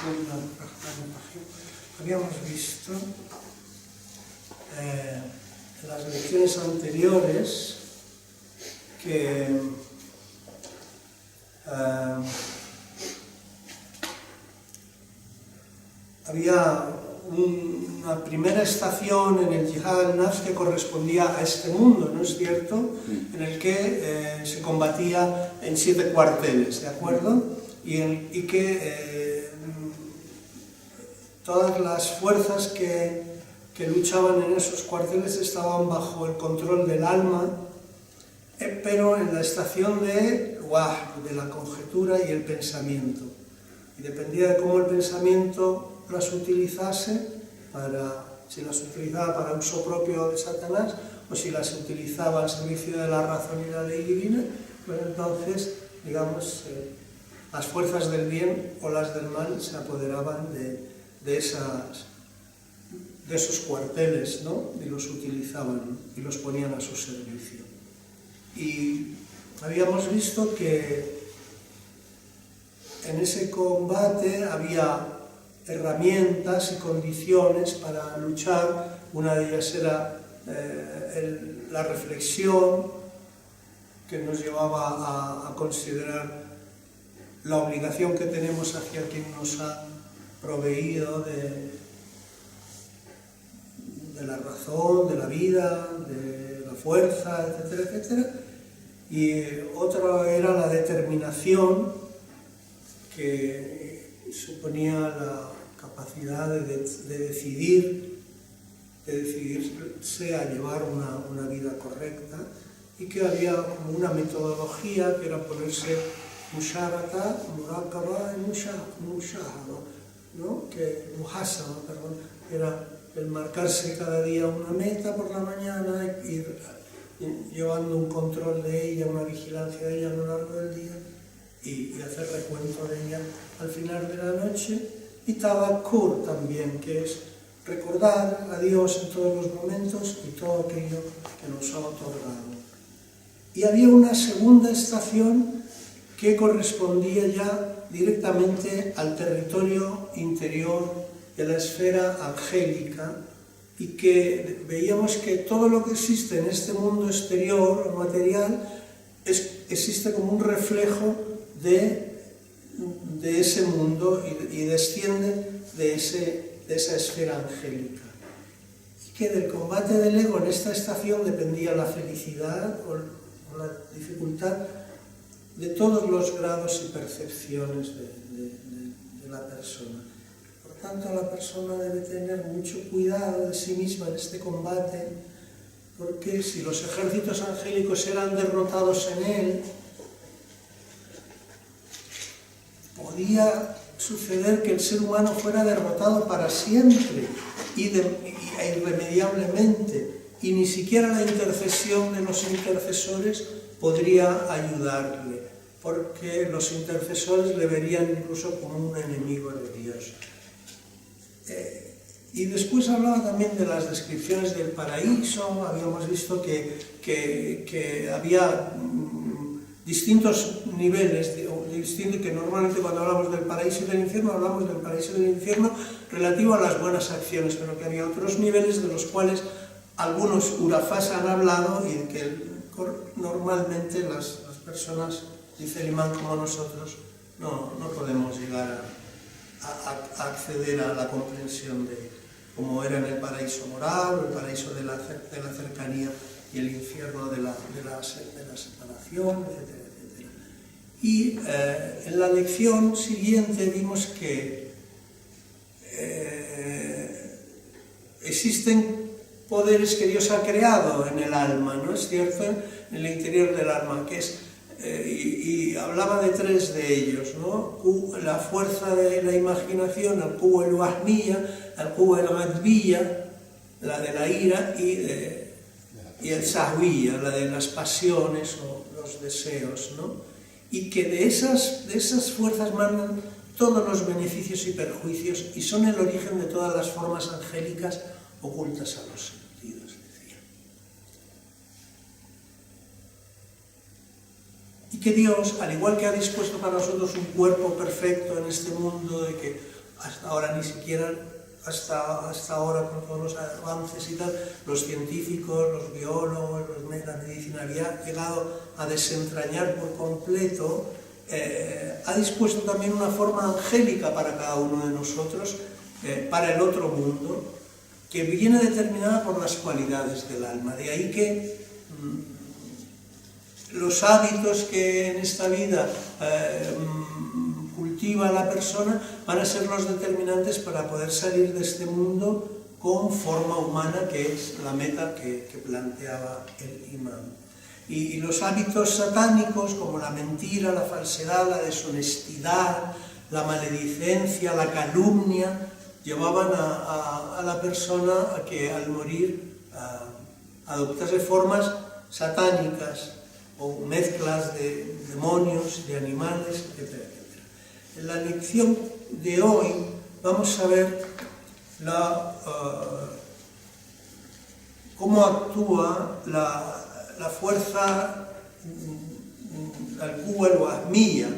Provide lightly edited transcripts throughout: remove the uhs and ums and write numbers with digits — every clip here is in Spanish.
segunda página. Habíamos visto en las lecciones anteriores que había una primera estación en el Jihad al-Nafs que correspondía a este mundo, ¿no es cierto?, en el que se combatía en 7 cuarteles, ¿de acuerdo? Y que todas las fuerzas que luchaban en esos cuarteles estaban bajo el control del alma, pero en la estación de la conjetura y el pensamiento. Y dependía de cómo el pensamiento las utilizase, si las utilizaba para uso propio de Satanás o si las utilizaba al servicio de la razón y la ley divina, pues entonces, digamos, las fuerzas del bien o las del mal se apoderaban de esos cuarteles, ¿no?, y los utilizaban y los ponían a su servicio. Y habíamos visto que en ese combate había herramientas y condiciones para luchar. Una de ellas era la reflexión, que nos llevaba a considerar la obligación que tenemos hacia quien nos ha proveído de la razón, de la vida, de la fuerza, etcétera, etcétera. Y otra era la determinación, que suponía la capacidad de decidirse a llevar una vida correcta, y que había como una metodología que era ponerse musharata, murakaba y mushahada, ¿no? Muhasaba, perdón, era el marcarse cada día una meta por la mañana, ir llevando un control de ella, una vigilancia de ella a lo largo del día, y hacer recuento de ella al final de la noche. Y Tawakkur también, que es recordar a Dios en todos los momentos y todo aquello que nos ha otorgado. Y había una segunda estación que correspondía ya directamente al territorio interior de la esfera angélica, y que veíamos que todo lo que existe en este mundo exterior o material existe como un reflejo de ese mundo y desciende de esa esfera angélica. Y que del combate del ego en esta estación dependía la felicidad o la dificultad de todos los grados y percepciones de la persona. Por tanto, la persona debe tener mucho cuidado de sí misma en este combate, porque si los ejércitos angélicos eran derrotados en él, podía suceder que el ser humano fuera derrotado para siempre e irremediablemente, y ni siquiera la intercesión de los intercesores podría ayudarle, porque los intercesores le verían incluso como un enemigo de Dios. Y después hablaba también de las descripciones del paraíso. Habíamos visto que había distintos niveles, que normalmente cuando hablamos del paraíso y del infierno, hablamos del paraíso y del infierno relativo a las buenas acciones, pero que había otros niveles de los cuales algunos urafás han hablado y que normalmente las personas, dice el imán, como nosotros, no podemos llegar a acceder a la comprensión de cómo era en el paraíso moral, o el paraíso de la cercanía, y el infierno de la separación, etcétera, etcétera. Y en la lección siguiente vimos que existen poderes que Dios ha creado en el alma, ¿no es cierto?, en el interior del alma, que es, y hablaba de 3 de ellos, ¿no? La fuerza de la imaginación, el quwa el-wahmiyya, el quwa el-ghadbiyya, la de la ira, y el sahwiyya, la de las pasiones o los deseos, ¿no? Y que de esas fuerzas mandan todos los beneficios y perjuicios, y son el origen de todas las formas angélicas ocultas a los sentidos, decía. Y que Dios, al igual que ha dispuesto para nosotros un cuerpo perfecto en este mundo, de que hasta ahora ni siquiera, hasta ahora con todos los avances y tal, los científicos, los biólogos, la medicina había llegado a desentrañar por completo, ha dispuesto también una forma angélica para cada uno de nosotros, para el otro mundo, que viene determinada por las cualidades del alma. De ahí que los hábitos que en esta vida cultiva la persona van a ser los determinantes para poder salir de este mundo con forma humana, que es la meta que planteaba el imán. Y los hábitos satánicos, como la mentira, la falsedad, la deshonestidad, la maledicencia, la calumnia, llevaban a la persona a que al morir adoptase formas satánicas o mezclas de demonios, de animales, etc. En la lección de hoy vamos a ver cómo actúa la fuerza al-Quwwa al-Wahmiyya,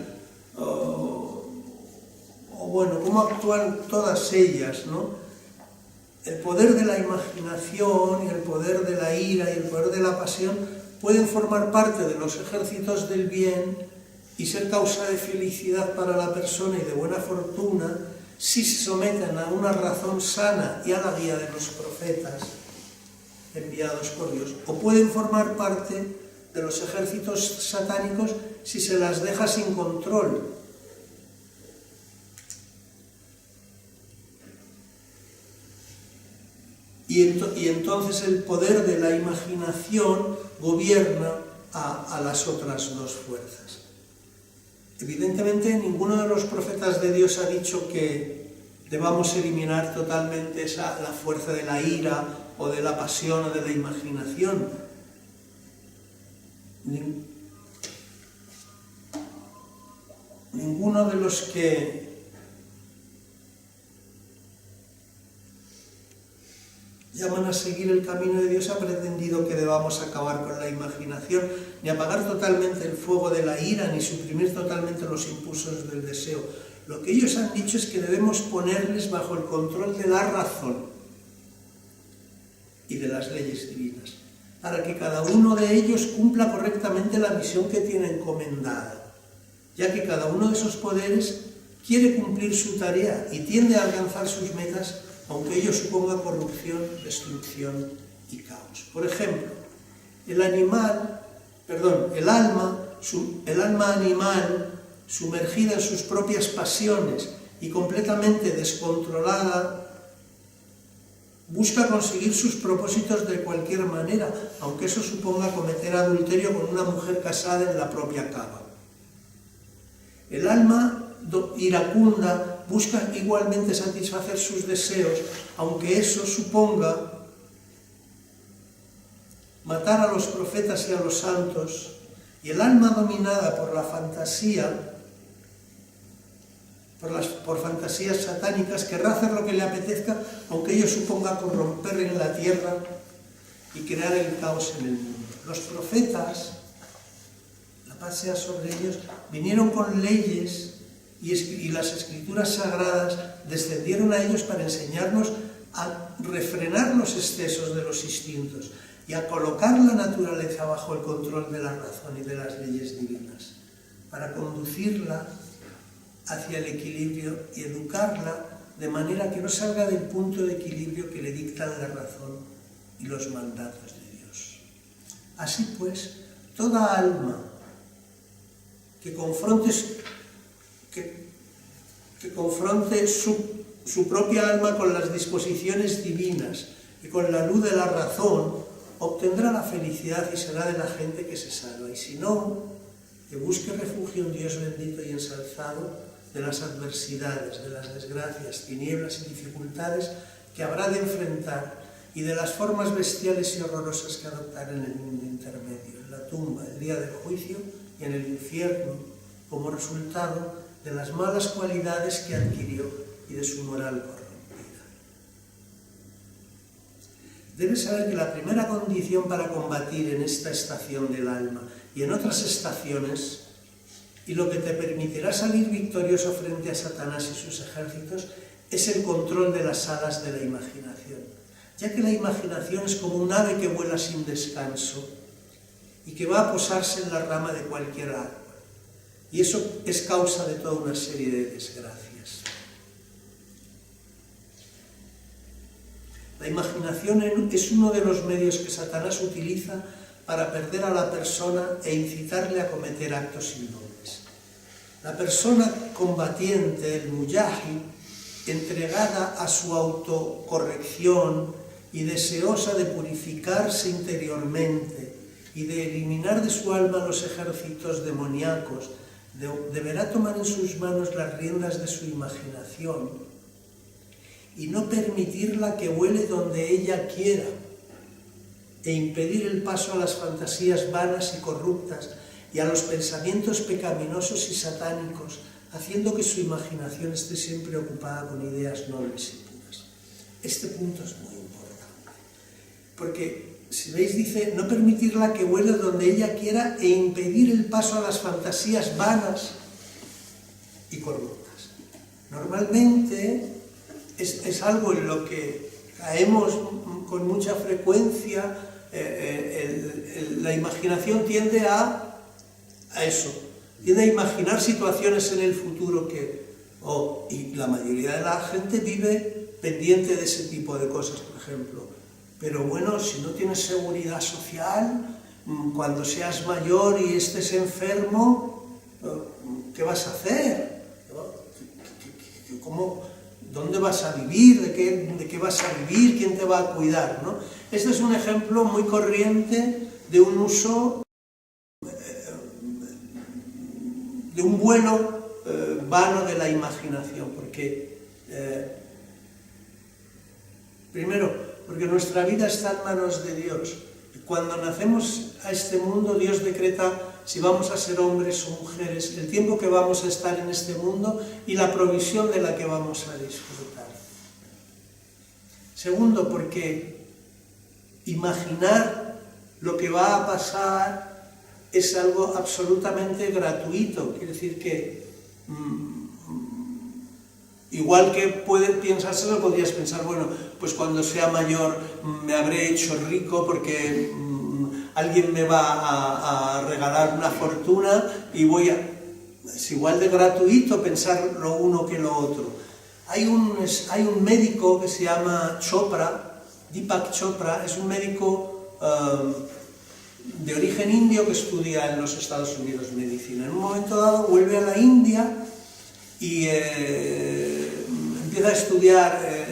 o bueno, cómo actúan todas ellas, ¿no? El poder de la imaginación y el poder de la ira y el poder de la pasión pueden formar parte de los ejércitos del bien y ser causa de felicidad para la persona y de buena fortuna si se someten a una razón sana y a la guía de los profetas enviados por Dios, o pueden formar parte de los ejércitos satánicos si se las deja sin control. Y entonces el poder de la imaginación gobierna a las otras dos fuerzas. Evidentemente, ninguno de los profetas de Dios ha dicho que debamos eliminar totalmente la fuerza de la ira o de la pasión o de la imaginación. Ninguno de los que llaman a seguir el camino de Dios ha pretendido que debamos acabar con la imaginación, ni apagar totalmente el fuego de la ira, ni suprimir totalmente los impulsos del deseo. Lo que ellos han dicho es que debemos ponerles bajo el control de la razón y de las leyes divinas, para que cada uno de ellos cumpla correctamente la misión que tiene encomendada, ya que cada uno de esos poderes quiere cumplir su tarea y tiende a alcanzar sus metas, aunque ello suponga corrupción, destrucción y caos. Por ejemplo, el alma animal, sumergida en sus propias pasiones y completamente descontrolada, busca conseguir sus propósitos de cualquier manera, aunque eso suponga cometer adulterio con una mujer casada en la propia cama. El alma iracunda busca igualmente satisfacer sus deseos, aunque eso suponga matar a los profetas y a los santos. Y el alma dominada por la fantasía, por fantasías satánicas, querrá hacer lo que le apetezca, aunque ello suponga corromper en la tierra y crear el caos en el mundo. Los profetas, la paz sea sobre ellos, vinieron con leyes y las escrituras sagradas descendieron a ellos para enseñarnos a refrenar los excesos de los instintos y a colocar la naturaleza bajo el control de la razón y de las leyes divinas, para conducirla hacia el equilibrio y educarla de manera que no salga del punto de equilibrio que le dictan la razón y los mandatos de Dios. Así pues, toda alma que confronte su propia alma con las disposiciones divinas y con la luz de la razón, obtendrá la felicidad y será de la gente que se salva. Y si no, que busque refugio en Dios bendito y ensalzado de las adversidades, de las desgracias, tinieblas y dificultades que habrá de enfrentar y de las formas bestiales y horrorosas que adoptará en el mundo intermedio, en la tumba, el día del juicio y en el infierno, como resultado de las malas cualidades que adquirió y de su moral corrompida. Debes saber que la primera condición para combatir en esta estación del alma y en otras estaciones, y lo que te permitirá salir victorioso frente a Satanás y sus ejércitos, es el control de las alas de la imaginación, ya que la imaginación es como un ave que vuela sin descanso y que va a posarse en la rama de cualquier árbol. Y eso es causa de toda una serie de desgracias. La imaginación es uno de los medios que Satanás utiliza para perder a la persona e incitarle a cometer actos innobles. La persona combatiente, el mujahid, entregada a su autocorrección y deseosa de purificarse interiormente y de eliminar de su alma los ejércitos demoníacos, deberá tomar en sus manos las riendas de su imaginación y no permitirla que vuele donde ella quiera e impedir el paso a las fantasías vanas y corruptas y a los pensamientos pecaminosos y satánicos, haciendo que su imaginación esté siempre ocupada con ideas nobles y puras. Este punto es muy importante, porque, si veis, dice, no permitirla que vuele donde ella quiera e impedir el paso a las fantasías vanas y corruptas. Normalmente es algo en lo que caemos con mucha frecuencia. La imaginación tiende a eso, tiende a imaginar situaciones en el futuro y la mayoría de la gente vive pendiente de ese tipo de cosas, por ejemplo. Pero bueno, si no tienes seguridad social, cuando seas mayor y estés enfermo, ¿qué vas a hacer? ¿Dónde vas a vivir? ¿De qué vas a vivir? ¿Quién te va a cuidar? ¿No? Este es un ejemplo muy corriente de un uso, de un vuelo vano de la imaginación, porque primero, porque nuestra vida está en manos de Dios. Cuando nacemos a este mundo, Dios decreta si vamos a ser hombres o mujeres, el tiempo que vamos a estar en este mundo y la provisión de la que vamos a disfrutar. Segundo, porque imaginar lo que va a pasar es algo absolutamente gratuito. Quiere decir que igual que pensárselo, podrías pensar, bueno, pues cuando sea mayor me habré hecho rico porque alguien me va a regalar una fortuna y es igual de gratuito pensar lo uno que lo otro. Hay un médico que se llama Chopra, Deepak Chopra, es un médico de origen indio que estudia en los Estados Unidos medicina. En un momento dado vuelve a la India y empieza a estudiar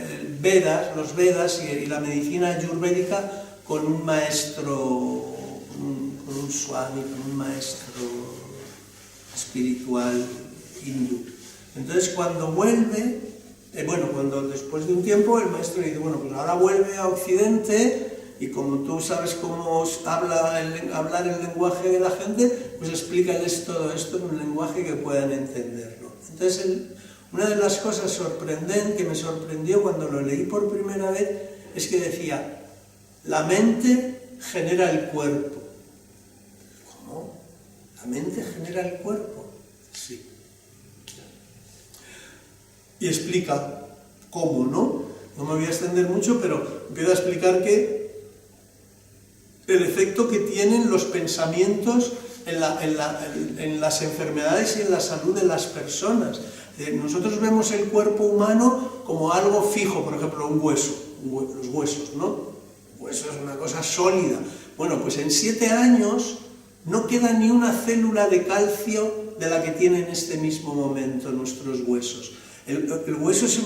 los Vedas y la medicina ayurvédica con un maestro, con un swami, con un maestro espiritual hindú. Entonces cuando vuelve, después de un tiempo el maestro dice, bueno, pues ahora vuelve a Occidente y como tú sabes cómo hablar el lenguaje de la gente, pues explícales todo esto en un lenguaje que puedan entenderlo. Entonces una de las cosas que me sorprendió cuando lo leí por primera vez es que decía, la mente genera el cuerpo. ¿Cómo? ¿La mente genera el cuerpo? Sí. Y explica cómo, ¿no? No me voy a extender mucho, pero empieza a explicar que el efecto que tienen los pensamientos en las enfermedades y en la salud de las personas. Nosotros vemos el cuerpo humano como algo fijo, por ejemplo, un hueso, los huesos, ¿no? El hueso es una cosa sólida. Bueno, pues en 7 años no queda ni una célula de calcio de la que tienen en este mismo momento nuestros huesos. El hueso es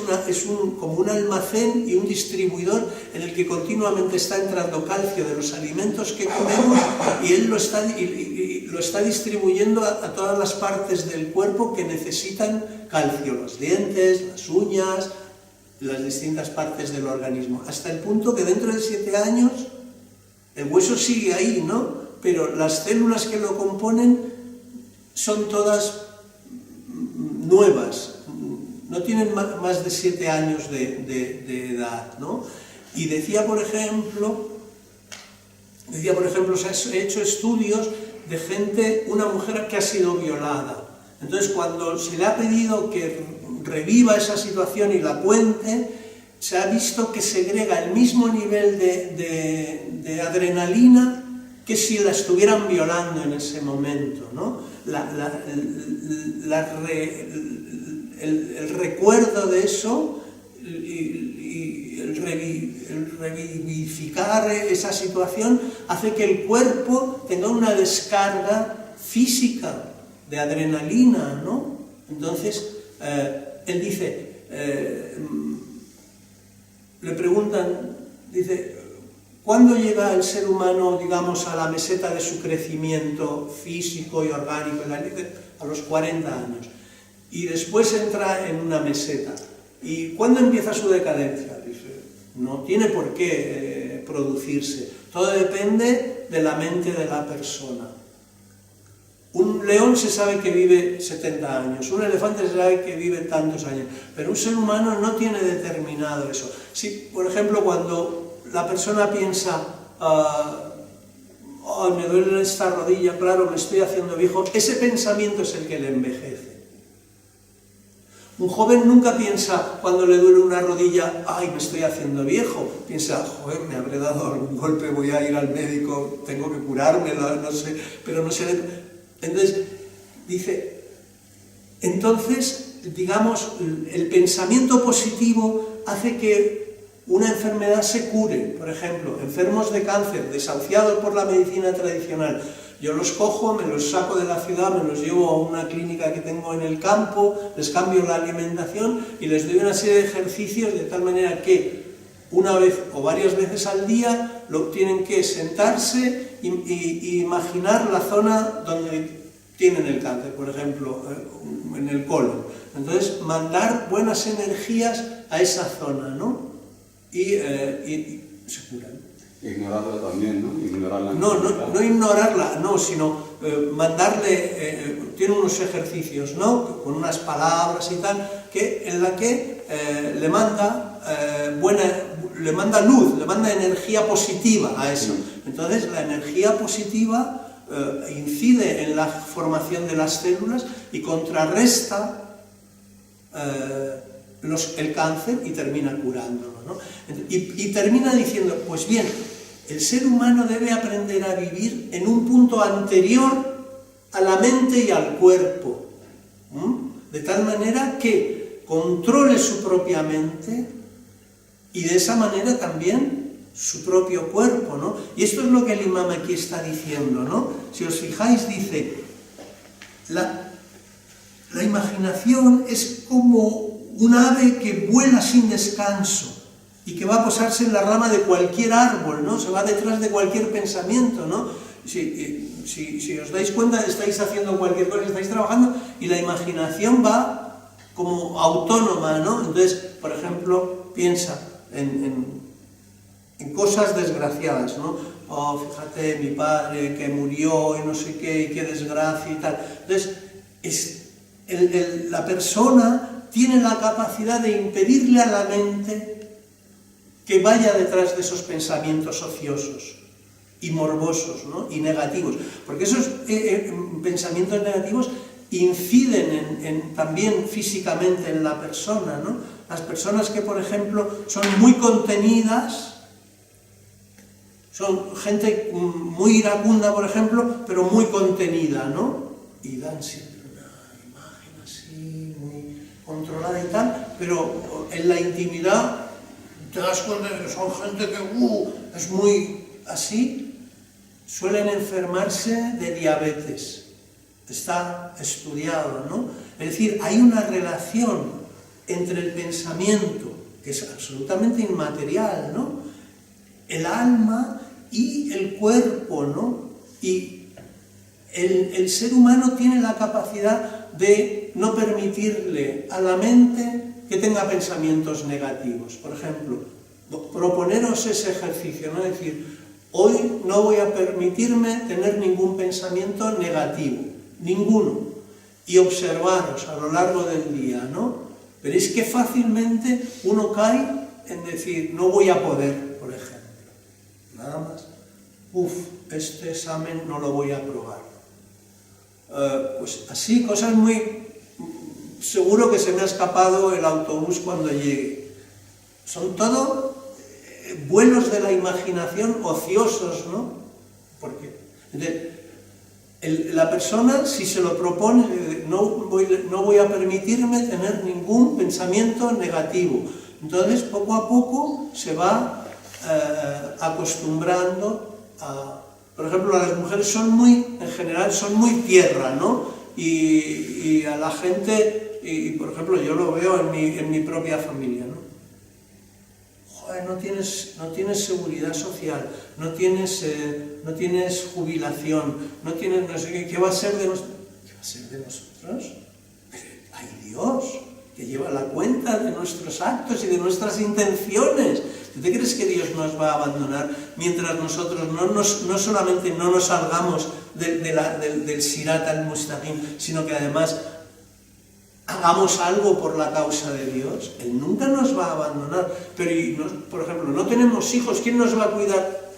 como un almacén y un distribuidor en el que continuamente está entrando calcio de los alimentos que comemos y él lo está distribuyendo a todas las partes del cuerpo que necesitan calcio, los dientes, las uñas, las distintas partes del organismo, hasta el punto que dentro de 7 años el hueso sigue ahí, ¿no? Pero las células que lo componen son todas nuevas, no tienen más de 7 años de edad, ¿no? Y decía, por ejemplo, se han hecho estudios de una mujer que ha sido violada. Entonces, cuando se le ha pedido que reviva esa situación y la cuente, se ha visto que segrega el mismo nivel de adrenalina que si la estuvieran violando en ese momento, ¿no? El recuerdo de eso y el revivificar esa situación hace que el cuerpo tenga una descarga física de adrenalina, ¿no? Entonces, él dice, le preguntan, dice, ¿cuándo llega el ser humano, digamos, a la meseta de su crecimiento físico y orgánico? A los 40 años. Y después entra en una meseta. ¿Y cuándo empieza su decadencia? Dice, no tiene por qué producirse. Todo depende de la mente de la persona. Un león se sabe que vive 70 años, un elefante se sabe que vive tantos años, pero un ser humano no tiene determinado eso. Si, por ejemplo, cuando la persona piensa, oh, me duele esta rodilla, claro, me estoy haciendo viejo, ese pensamiento es el que le envejece. Un joven nunca piensa, cuando le duele una rodilla, ay, me estoy haciendo viejo. Piensa, joder, me habré dado algún golpe, voy a ir al médico, tengo que curármela, no sé, pero no sé. Entonces, dice, entonces, digamos, el pensamiento positivo hace que una enfermedad se cure. Por ejemplo, enfermos de cáncer, desahuciados por la medicina tradicional, yo los cojo, me los saco de la ciudad, me los llevo a una clínica que tengo en el campo, les cambio la alimentación y les doy una serie de ejercicios de tal manera que una vez o varias veces al día tienen que sentarse y imaginar la zona donde tienen el cáncer, por ejemplo, en el colon. Entonces, mandar buenas energías a esa zona, ¿no? Y se curan. Ignorarla también, ¿no? Ignorarla. No ignorarla, no, sino mandarle, tiene unos ejercicios, ¿no? Con unas palabras y tal, en la que le manda luz, le manda energía positiva a eso. Entonces la energía positiva incide en la formación de las células y contrarresta el cáncer y termina curándolo, ¿no? Y termina diciendo, pues bien, el ser humano debe aprender a vivir en un punto anterior a la mente y al cuerpo, de tal manera que controle su propia mente y de esa manera también su propio cuerpo, ¿no? Y esto es lo que el imam aquí está diciendo, ¿no? Si os fijáis, dice, la imaginación es como un ave que vuela sin descanso y que va a posarse en la rama de cualquier árbol, ¿no? Se va detrás de cualquier pensamiento, ¿no? Si os dais cuenta, estáis haciendo cualquier cosa, estáis trabajando y la imaginación va como autónoma, ¿no? Entonces, por ejemplo, piensa en cosas desgraciadas, ¿no? Oh, fíjate, mi padre que murió y no sé qué, y qué desgracia y tal. Entonces, la persona tiene la capacidad de impedirle a la mente que vaya detrás de esos pensamientos ociosos y morbosos, ¿no? Y negativos, porque esos pensamientos negativos inciden también físicamente en la persona, ¿no? Las personas que, por ejemplo, son muy contenidas, son gente muy iracunda, por ejemplo, pero muy contenida, ¿no? Y dan siempre una imagen así, muy controlada y tal, pero en la intimidad te das cuenta de que son gente que es muy así. Suelen enfermarse de diabetes. Está estudiado, ¿no? Es decir, hay una relación entre el pensamiento, que es absolutamente inmaterial, ¿no? El alma y el cuerpo, ¿no? Y el ser humano tiene la capacidad de no permitirle a la mente que tenga pensamientos negativos. Por ejemplo, proponeros ese ejercicio, ¿no? Es decir, hoy no voy a permitirme tener ningún pensamiento negativo, ninguno, y observaros a lo largo del día, ¿no? Veréis que fácilmente uno cae en decir, no voy a poder, por ejemplo. Nada más. Este examen no lo voy a aprobar. Pues así, cosas muy seguro que se me ha escapado el autobús cuando llegue. Son todo vuelos de la imaginación ociosos, ¿no? Porque la persona, si se lo propone, no voy a permitirme tener ningún pensamiento negativo. Entonces, poco a poco se va acostumbrando a... Por ejemplo, las mujeres en general son muy tierra, ¿no? Y a la gente, y por ejemplo, yo lo veo en mi propia familia, ¿no? Joder, no tienes seguridad social, no tienes jubilación, no sé qué, ¿qué va a ser de nosotros? ¿Qué va a ser de nosotros? Hay Dios que lleva la cuenta de nuestros actos y de nuestras intenciones. ¿Tú te crees que Dios nos va a abandonar mientras nosotros no solamente no nos salgamos del Sirat al-Mustaqim, sino que además hagamos algo por la causa de Dios? Él nunca nos va a abandonar. Pero, por ejemplo, no tenemos hijos, ¿quién nos va a cuidar?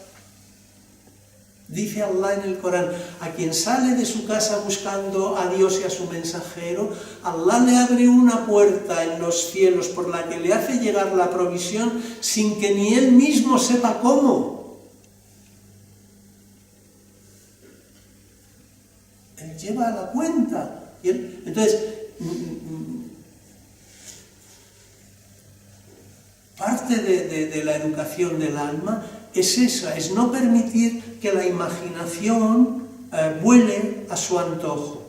Dice Allah en el Corán, a quien sale de su casa buscando a Dios y a su mensajero, Allah le abre una puerta en los cielos por la que le hace llegar la provisión sin que ni él mismo sepa cómo. Él lleva la cuenta. Entonces, parte de la educación del alma es esa, es no permitir que la imaginación vuele a su antojo,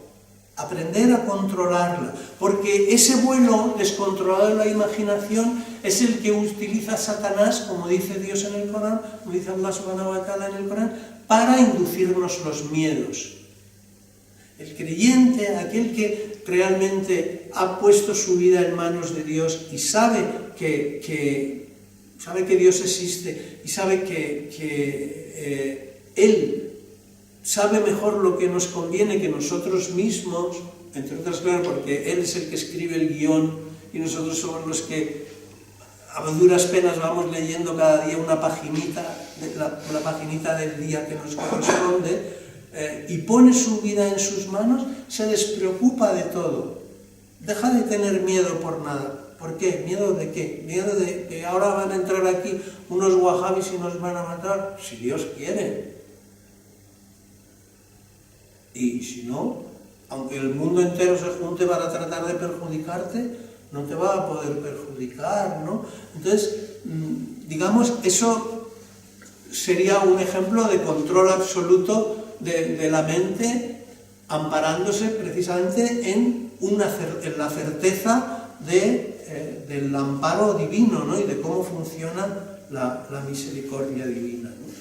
aprender a controlarla, porque ese vuelo descontrolado de la imaginación es el que utiliza Satanás, como dice Dios en el Corán, como dice Allah subhanahu wa ta'ala en el Corán, para inducirnos los miedos. El creyente, aquel que realmente ha puesto su vida en manos de Dios y sabe que Dios existe y sabe que Él sabe mejor lo que nos conviene que nosotros mismos, entre otras cosas porque Él es el que escribe el guión y nosotros somos los que a duras penas vamos leyendo cada día una paginita del día que nos corresponde, y pone su vida en sus manos, se despreocupa de todo, deja de tener miedo por nada. ¿Por qué? ¿Miedo de qué? ¿Miedo de que ahora van a entrar aquí unos wahhabis y nos van a matar? Si Dios quiere. Y si no, aunque el mundo entero se junte para tratar de perjudicarte, no te va a poder perjudicar, ¿no? Entonces, digamos, eso sería un ejemplo de control absoluto de la mente, amparándose precisamente en la certeza del amparo divino, ¿no? Y de cómo funciona la misericordia divina, ¿no?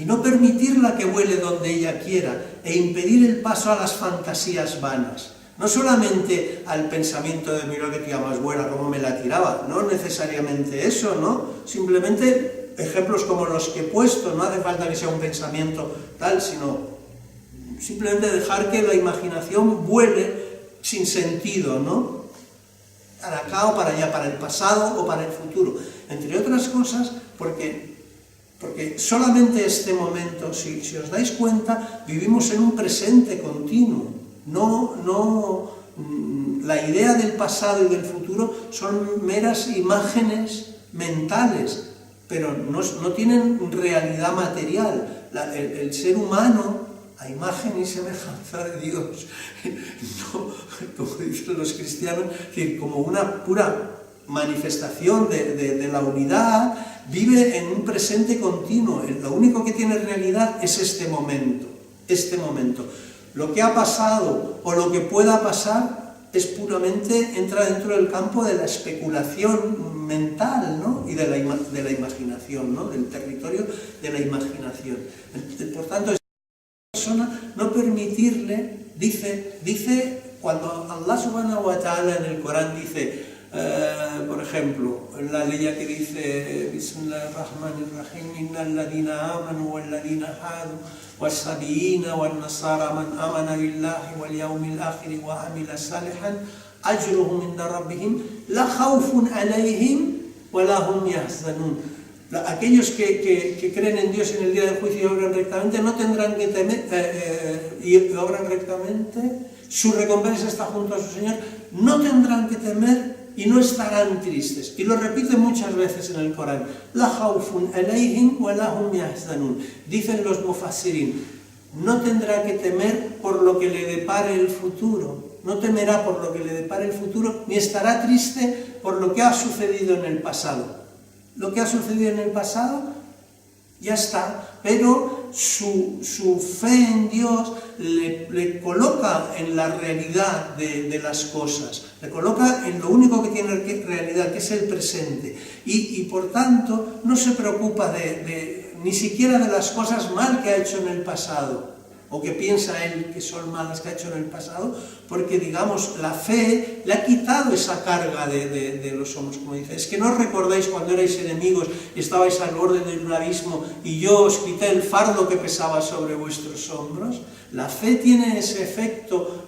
Y no permitirla que vuele donde ella quiera e impedir el paso a las fantasías vanas. No solamente al pensamiento de mira qué tía más buena, cómo me la tiraba, no necesariamente eso, ¿no? Simplemente ejemplos como los que he puesto, no hace falta que sea un pensamiento tal, sino simplemente dejar que la imaginación vuele sin sentido, ¿no? Para acá o para allá, para el pasado o para el futuro. Entre otras cosas, porque solamente este momento, si os dais cuenta, vivimos en un presente continuo. La idea del pasado y del futuro son meras imágenes mentales, pero no tienen realidad material. El ser humano, a imagen y semejanza de Dios, no, como dicen los cristianos, que como una pura manifestación de la unidad, vive en un presente continuo. Lo único que tiene realidad es este momento. Lo que ha pasado o lo que pueda pasar es puramente, entra dentro del campo de la especulación mental, ¿no? Y de la imaginación, ¿no? Del territorio de la imaginación. Por tanto, persona, no permitirle, dice cuando Allah subhanahu wa ta'ala en el Corán dice, por ejemplo, en la ley que dice Bismillahirrahmanirrahim, innal ladina amanu wal ladina hadu was-sabiina wan nasara man amana billahi wal yawmil akhir wa amila salihan ajruhum inda rabbihim la khawfun alayhim wa la hum yahzanun. Aquellos que creen en Dios en el día del juicio y obran rectamente no tendrán que temer, y obran rectamente, su recompensa está junto a su Señor, no tendrán que temer y no estarán tristes. Y lo repite muchas veces en el Corán. La khawfun alayhim wa lahum yahzanun. Dicen los mufassirin, no tendrá que temer por lo que le depare el futuro, no temerá por lo que le depare el futuro, ni estará triste por lo que ha sucedido en el pasado. Lo que ha sucedido en el pasado ya está, pero su fe en Dios le coloca en la realidad de las cosas, le coloca en lo único que tiene realidad, que es el presente, y por tanto no se preocupa ni siquiera de las cosas mal que ha hecho en el pasado, o que piensa él que son malas que ha hecho en el pasado, porque, digamos, la fe le ha quitado esa carga de los hombros, como dice. Es que no os recordáis cuando erais enemigos y estabais al borde de un abismo y yo os quité el fardo que pesaba sobre vuestros hombros. La fe tiene ese efecto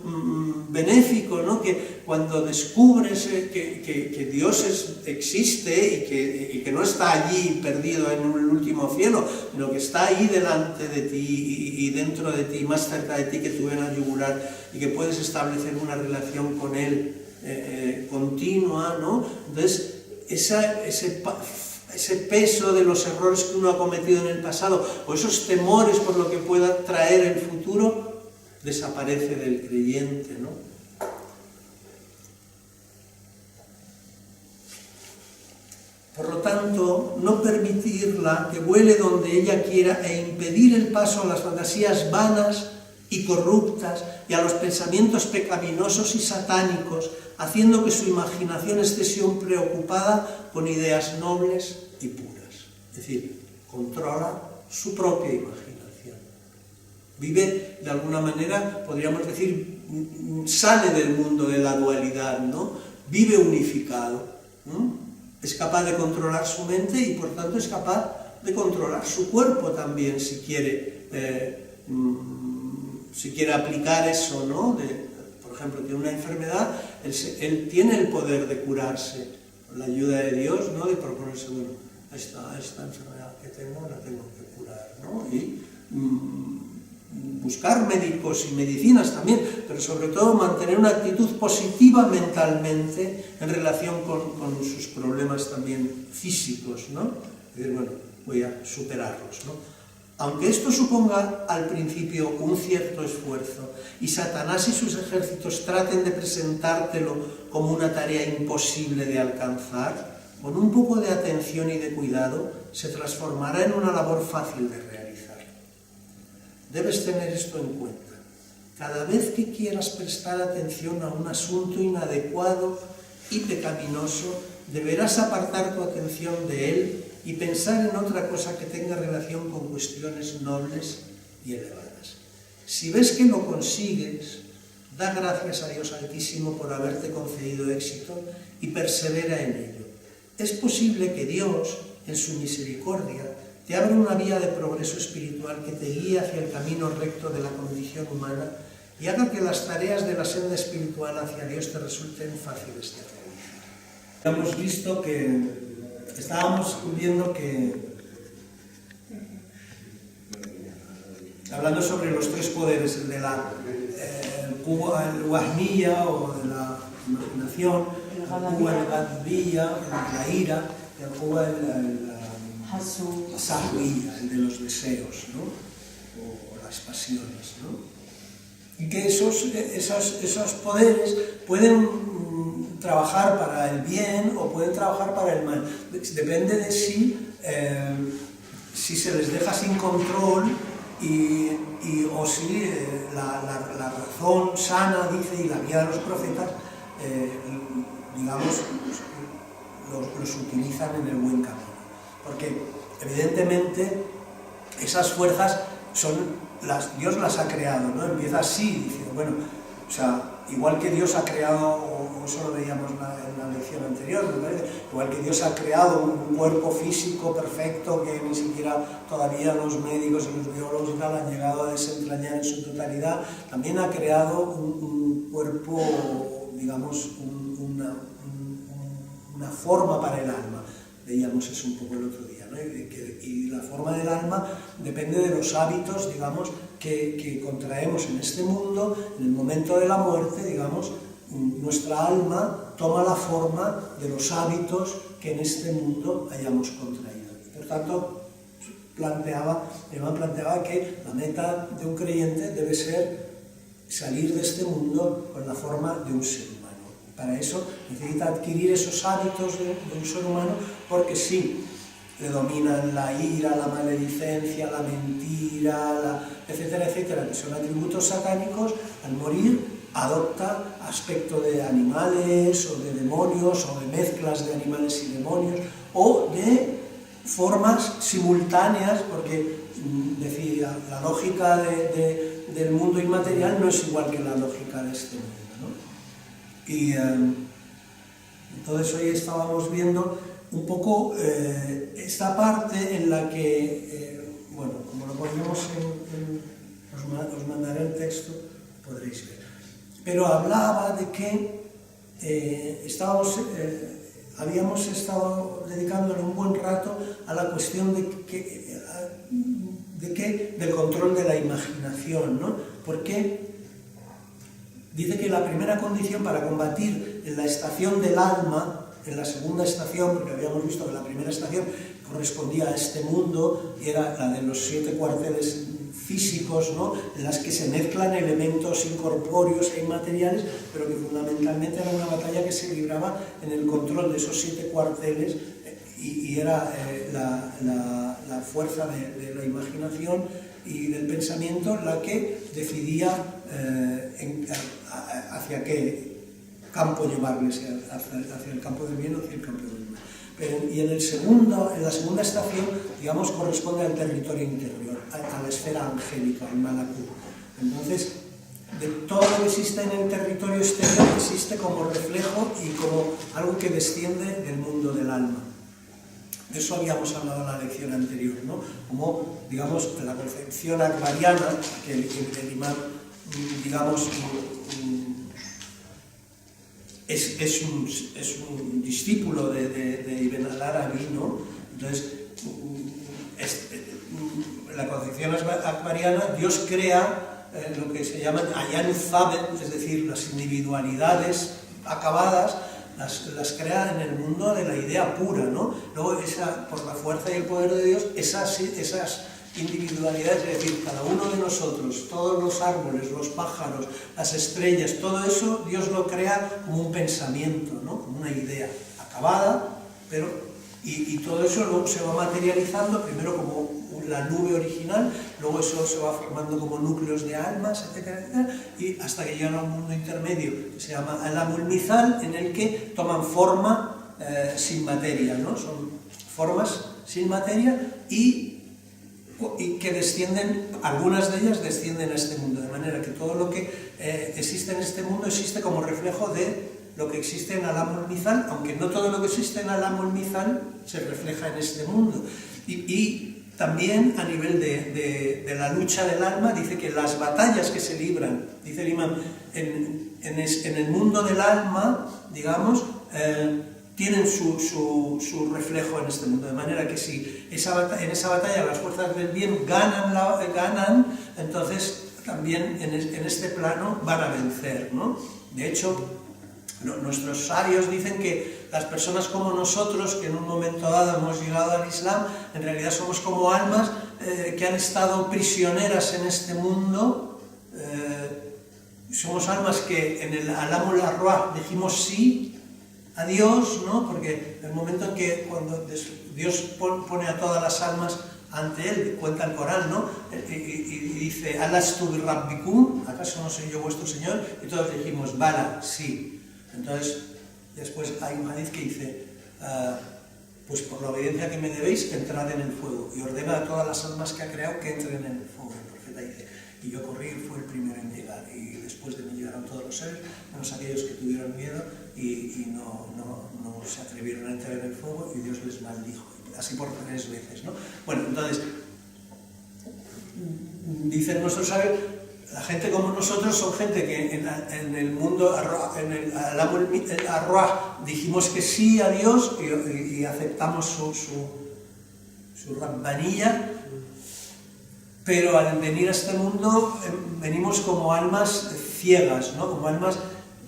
benéfico, ¿no? Que cuando descubres que Dios existe y que no está allí perdido en un último cielo, sino que está ahí delante de ti y dentro de ti, más cerca de ti que tu vena yugular, y que puedes establecer una relación con Él continua, ¿no? Entonces, ese peso de los errores que uno ha cometido en el pasado, o esos temores por lo que pueda traer el futuro, desaparece del creyente, ¿no? Por lo tanto, no permitirla que vuele donde ella quiera e impedir el paso a las fantasías vanas y corruptas y a los pensamientos pecaminosos y satánicos, haciendo que su imaginación esté siempre ocupada con ideas nobles y puras. Es decir, controla su propia imaginación. Vive, de alguna manera, podríamos decir, sale del mundo de la dualidad, ¿no? Vive unificado, ¿no? Es capaz de controlar su mente y, por tanto, es capaz de controlar su cuerpo también, si quiere aplicar eso, ¿no? Por ejemplo, tiene una enfermedad, él tiene el poder de curarse, con la ayuda de Dios, ¿no? De proponerse, bueno, esta enfermedad que tengo la tengo que curar, ¿no? Y buscar médicos y medicinas también, pero sobre todo mantener una actitud positiva mentalmente en relación con sus problemas también físicos, ¿no? Es decir, bueno, voy a superarlos, ¿no? Aunque esto suponga al principio un cierto esfuerzo y Satanás y sus ejércitos traten de presentártelo como una tarea imposible de alcanzar, con un poco de atención y de cuidado se transformará en una labor fácil de realizar. Debes tener esto en cuenta. Cada vez que quieras prestar atención a un asunto inadecuado y pecaminoso, deberás apartar tu atención de él y pensar en otra cosa que tenga relación con cuestiones nobles y elevadas. Si ves que lo consigues, da gracias a Dios Altísimo por haberte concedido éxito y persevera en ello. Es posible que Dios, en su misericordia, te abra una vía de progreso espiritual que te guíe hacia el camino recto de la condición humana y haga que las tareas de la senda espiritual hacia Dios te resulten fáciles de realizar. Hemos visto que estábamos viendo que, hablando sobre los tres poderes, el de la el wahmiya o de la imaginación, el ghadabiyya, la ira, y el sahwiyya, el de los deseos, ¿no? O las pasiones, ¿no? Y que esos poderes pueden trabajar para el bien o pueden trabajar para el mal. Depende de si se les deja sin control o si la razón sana, dice, y la guía de los profetas, digamos, los utilizan en el buen camino. Porque, evidentemente, esas fuerzas Dios las ha creado, ¿no? Empieza así, diciendo, bueno, o sea, igual que Dios ha creado, o eso lo veíamos en la lección anterior, ¿no? Igual que Dios ha creado un cuerpo físico perfecto que ni siquiera todavía los médicos y los biólogos y tal han llegado a desentrañar en su totalidad, también ha creado un cuerpo, digamos, una forma para el alma. Veíamos eso un poco el otro día, ¿no? ¿no? Y la forma del alma depende de los hábitos, digamos, que contraemos en este mundo. En el momento de la muerte, digamos, nuestra alma toma la forma de los hábitos que en este mundo hayamos contraído. Por tanto, Emma planteaba que la meta de un creyente debe ser salir de este mundo con la forma de un ser humano. Para eso necesita adquirir esos hábitos de un ser humano, porque sí, le dominan la ira, la maledicencia, la mentira, etcétera, etcétera, que son atributos satánicos. Al morir adopta aspecto de animales o de demonios o de mezclas de animales y demonios o de formas simultáneas, porque decía, la lógica del mundo inmaterial no es igual que la lógica de este mundo, ¿no? Y entonces hoy estábamos viendo un poco esta parte en la que, bueno, como lo ponemos os mandaré el texto, podréis ver. Pero hablaba de que habíamos estado dedicándole un buen rato a la cuestión del control de la imaginación, ¿no? Porque dice que la primera condición para combatir en la estación del alma, en la segunda estación, porque habíamos visto que la primera estación correspondía a este mundo, y era la de los 7 cuarteles físicos, ¿no? En las que se mezclan elementos incorpóreos e inmateriales, pero que fundamentalmente era una batalla que se libraba en el control de esos 7 cuarteles, y era la fuerza de la imaginación y del pensamiento la que decidía hacia qué campo llevarles, hacia el campo del bien o hacia el campo del mal. Y en la segunda estación, digamos, corresponde al territorio interior, a la esfera angélica, al malakut. Entonces, de todo lo que existe en el territorio exterior existe como reflejo y como algo que desciende del mundo del alma. De eso habíamos hablado en la lección anterior, ¿no? Como, digamos, la concepción akbariana, que el imán, digamos, es un discípulo de Ibn al-Arabi, ¿no? Entonces, la concepción akbariana, Dios crea lo que se llaman ayan zabet, es decir, las individualidades acabadas, las crea en el mundo de la idea pura, ¿no? Luego, por la fuerza y el poder de Dios, esas individualidades, es decir, cada uno de nosotros, todos los árboles, los pájaros, las estrellas, todo eso Dios lo crea como un pensamiento, ¿no? Como una idea acabada, pero y todo eso luego se va materializando, primero como la nube original, luego eso se va formando como núcleos de almas, etcétera, etcétera, y hasta que llegan a un mundo intermedio que se llama Alamul Mithal, en el que toman forma sin materia, ¿no? Son formas sin materia y que descienden, algunas de ellas descienden a este mundo, de manera que todo lo que existe en este mundo existe como reflejo de lo que existe en Alamul Mithal, aunque no todo lo que existe en Alamul Mithal se refleja en este mundo. Y también a nivel de la lucha del alma, dice que las batallas que se libran, dice el imán, en el mundo del alma, digamos, tienen su reflejo en este mundo, de manera que si en esa batalla las fuerzas del bien ganan, entonces también en este plano van a vencer, ¿no? De hecho, nuestros sabios dicen que las personas como nosotros, que en un momento dado hemos llegado al Islam, en realidad somos como almas que han estado prisioneras en este mundo. Somos almas que en el Alamul Arwah dijimos sí a Dios, ¿no? Porque en el momento en que cuando Dios pone a todas las almas ante Él, cuenta el Corán, ¿no? Y dice, Alastu bi rabbikum, ¿acaso no soy yo vuestro Señor? Y todos dijimos, Bala, sí. Entonces, después hay un hadith que dice, pues por la obediencia que me debéis, entrad en el fuego. Y ordena a todas las almas que ha creado que entren en el fuego. El profeta dice, y yo corrí y fui el primero en llegar. Y después de mí llegaron todos los seres, menos aquellos que tuvieron miedo y no se atrevieron a entrar en el fuego, y Dios les maldijo. Así por 3 veces, ¿no? Bueno, entonces, dicen nuestros sabios, la gente como nosotros son gente que en el mundo, en el Alamul Arwah, dijimos que sí a Dios y aceptamos su rabbanilla, pero al venir a este mundo venimos como almas ciegas, ¿no? Como almas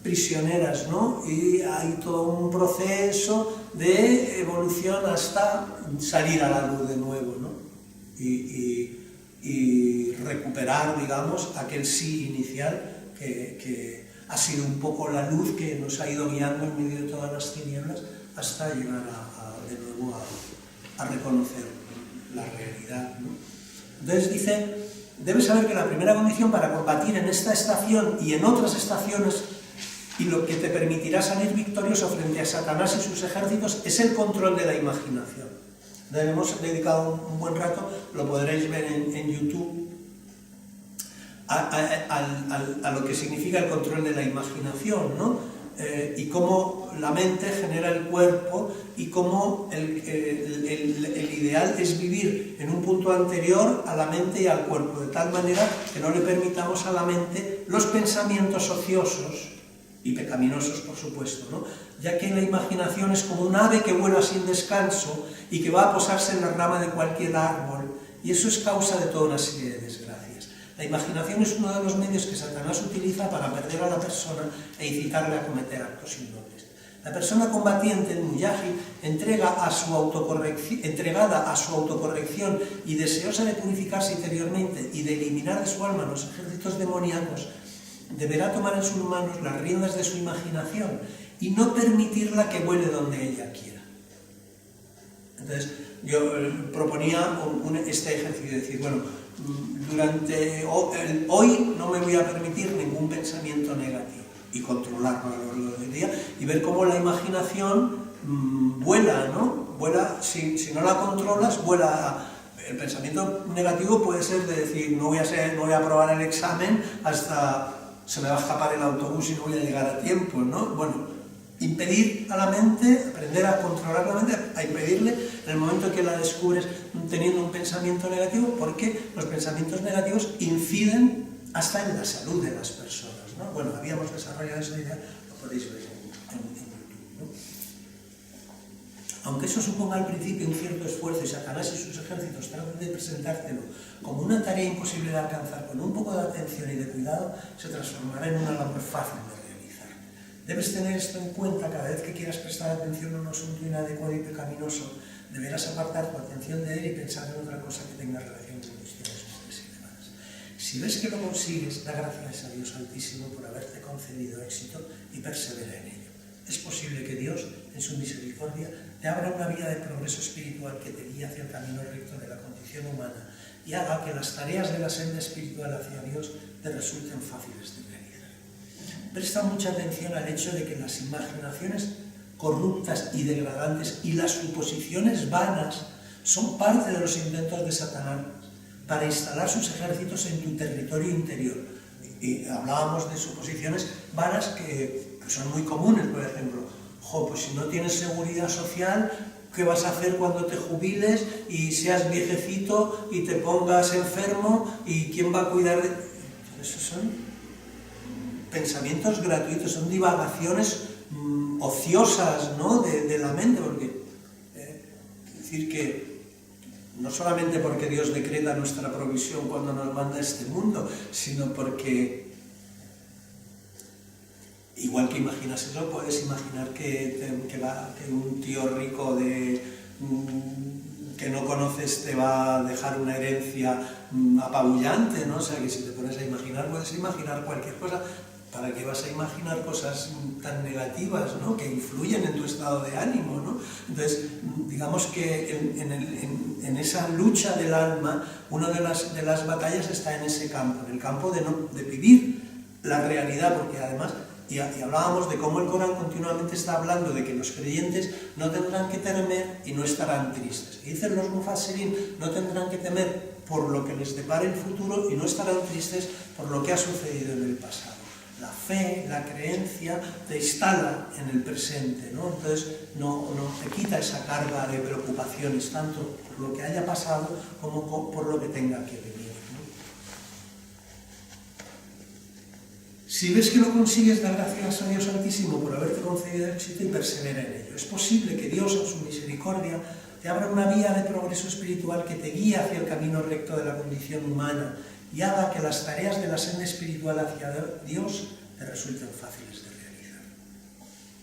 prisioneras, ¿no? Y hay todo un proceso de evolución hasta salir a la luz de nuevo, ¿no? Y recuperar, digamos, aquel sí inicial que ha sido un poco la luz que nos ha ido guiando en medio de todas las tinieblas hasta llegar de nuevo a reconocer la realidad, ¿no? Entonces dice, debes saber que la primera condición para combatir en esta estación y en otras estaciones, y lo que te permitirá salir victorioso frente a Satanás y sus ejércitos, es el control de la imaginación. Entonces, hemos dedicado un buen rato, lo podréis ver en YouTube, a lo que significa el control de la imaginación, ¿no? Y cómo la mente genera el cuerpo y cómo el ideal es vivir en un punto anterior a la mente y al cuerpo, de tal manera que no le permitamos a la mente los pensamientos ociosos y pecaminosos, por supuesto, ¿no? Ya que la imaginación es como un ave que vuela sin descanso y que va a posarse en la rama de cualquier árbol, y eso es causa de toda una serie de desgracias. La imaginación es uno de los medios que Satanás utiliza para perder a la persona e incitarle a cometer actos innobles. La persona combatiente, el mujahid, entregada a su autocorrección y deseosa de purificarse interiormente y de eliminar de su alma los ejércitos demoníacos, deberá tomar en sus manos las riendas de su imaginación y no permitirla que vuele donde ella quiera. Entonces, yo proponía este ejercicio de decir, bueno, durante hoy no me voy a permitir ningún pensamiento negativo y controlarlo a lo largo del día y ver cómo la imaginación vuela, ¿no? Vuela, si no la controlas, vuela. El pensamiento negativo puede ser de decir, no voy a aprobar el examen hasta se me va a escapar el autobús y no voy a llegar a tiempo, ¿no? Bueno, impedir a la mente, aprender a controlar la mente, a impedirle en el momento que la descubres teniendo un pensamiento negativo, porque los pensamientos negativos inciden hasta en la salud de las personas, ¿no? Bueno, habíamos desarrollado esa idea, lo podéis ver en YouTube, ¿no? Aunque eso suponga al principio un cierto esfuerzo y Satanás y sus ejércitos traten de presentártelo como una tarea imposible de alcanzar, con un poco de atención y de cuidado, se transformará en una labor fácil de realizar. Debes tener esto en cuenta cada vez que quieras prestar atención a un asunto inadecuado y pecaminoso. Deberás apartar tu atención de él y pensar en otra cosa que tenga relación con cuestiones nobles y elevadas. Si ves que lo consigues, da gracias a Dios Altísimo por haberte concedido éxito y persevera en ello. Es posible que Dios, en su misericordia, te abra una vía de progreso espiritual que te guíe hacia el camino recto de la condición humana y haga que las tareas de la senda espiritual hacia Dios te resulten fáciles de realizar. Presta mucha atención al hecho de que las imaginaciones corruptas y degradantes y las suposiciones vanas son parte de los intentos de Satanás para instalar sus ejércitos en tu territorio interior. Y hablábamos de suposiciones vanas que son muy comunes, por ejemplo, pues si no tienes seguridad social, ¿qué vas a hacer cuando te jubiles y seas viejecito y te pongas enfermo? ¿Y quién va a cuidar de...? Esos son pensamientos gratuitos, son divagaciones ociosas, ¿no? de la mente, porque decir que no solamente porque Dios decreta nuestra provisión cuando nos manda a este mundo, sino porque igual que imaginas eso, puedes imaginar que un tío rico que no conoces te va a dejar una herencia apabullante, ¿no? O sea, que si te pones a imaginar, puedes imaginar cualquier cosa. ¿Para qué vas a imaginar cosas tan negativas, ¿no? Que influyen en tu estado de ánimo, ¿no? Entonces, digamos que en esa lucha del alma, una de las batallas está en ese campo, en el campo de vivir la realidad, porque además, y hablábamos de cómo el Corán continuamente está hablando de que los creyentes no tendrán que temer y no estarán tristes. Y dicen los mufassirín, no tendrán que temer por lo que les depare el futuro y no estarán tristes por lo que ha sucedido en el pasado. La fe, la creencia, te instala en el presente, ¿no? Entonces no te quita esa carga de preocupaciones, tanto por lo que haya pasado como por lo que tenga que venir, ¿no? Si ves que lo consigues, da gracias a Dios Altísimo por haberte concedido éxito y persevera en ello. Es posible que Dios, en su misericordia, te te abra una vía de progreso espiritual que te guíe hacia el camino recto de la condición humana y haga que las tareas de la senda espiritual hacia Dios te resulten fáciles de realizar.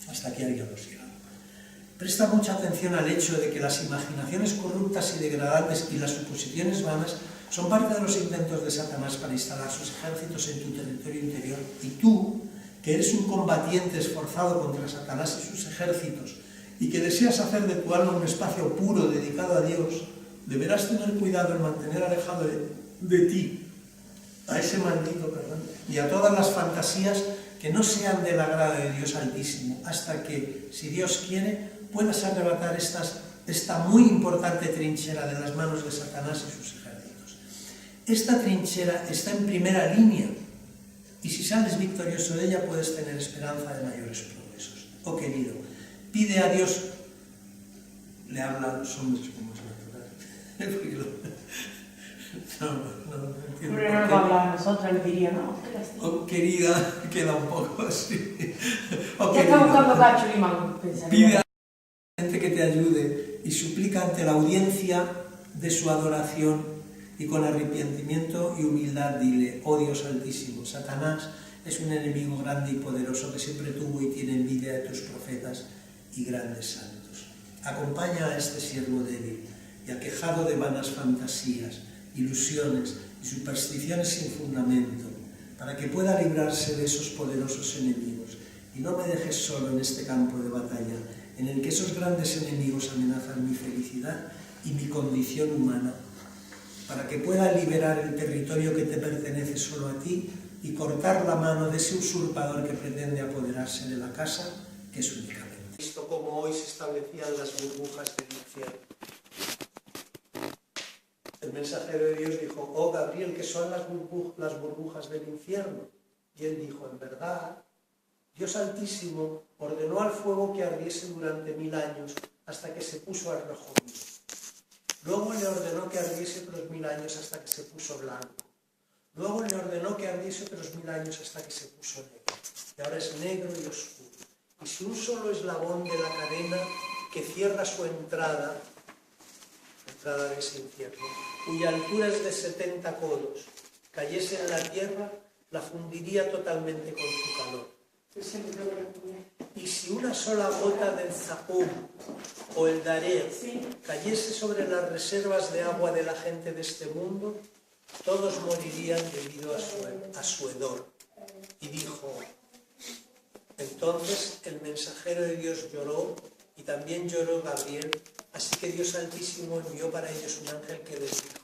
Hasta aquí habíamos llegado. Presta mucha atención al hecho de que las imaginaciones corruptas y degradantes y las suposiciones vanas son parte de los intentos de Satanás para instalar sus ejércitos en tu territorio interior, y tú, que eres un combatiente esforzado contra Satanás y sus ejércitos, y que deseas hacer de tu alma un espacio puro dedicado a Dios, deberás tener cuidado en mantener alejado de ti a ese maldito, y a todas las fantasías que no sean del agrado de Dios Altísimo, hasta que, si Dios quiere, puedas arrebatar esta muy importante trinchera de las manos de Satanás y sus ejércitos. Esta trinchera está en primera línea, y si sales victorioso de ella puedes tener esperanza de mayores progresos. Oh querido, pide a Dios, le habla a los hombres como es natural. No entiendo. Pero no nos habla a nosotros, le diría, no. Oh querida, queda un poco así. Oh, Ya está buscando cacho y limón. Pide a la gente que te ayude y suplica ante la audiencia de su adoración y con arrepentimiento y humildad dile: oh Dios Altísimo, Satanás es un enemigo grande y poderoso que siempre tuvo y tiene envidia de tus profetas y grandes santos. Acompaña a este siervo débil y aquejado de vanas fantasías, ilusiones y supersticiones sin fundamento, para que pueda librarse de esos poderosos enemigos, y no me dejes solo en este campo de batalla, en el que esos grandes enemigos amenazan mi felicidad y mi condición humana, para que pueda liberar el territorio que te pertenece solo a ti y cortar la mano de ese usurpador que pretende apoderarse de la casa que es únicamente. Visto como hoy se establecían las burbujas del infierno. El mensajero de Dios dijo: oh Gabriel, ¿qué son las burbujas del infierno? Y él dijo: en verdad, Dios Altísimo ordenó al fuego que ardiese durante 1000 años hasta que se puso al rojo vivo. Luego le ordenó que ardiese otros 1000 años hasta que se puso blanco. Luego le ordenó que ardiese otros 1000 años hasta que se puso negro. Y ahora es negro y oscuro. Y si un solo eslabón de la cadena que cierra su entrada de ese infierno, cuya altura es de 70 codos, cayese en la tierra, la fundiría totalmente con su calor. Y si una sola gota del Zaqum o el Daré cayese sobre las reservas de agua de la gente de este mundo, todos morirían debido a su hedor. Y dijo: entonces el mensajero de Dios lloró, y también lloró Gabriel, así que Dios Altísimo envió para ellos un ángel que les dijo: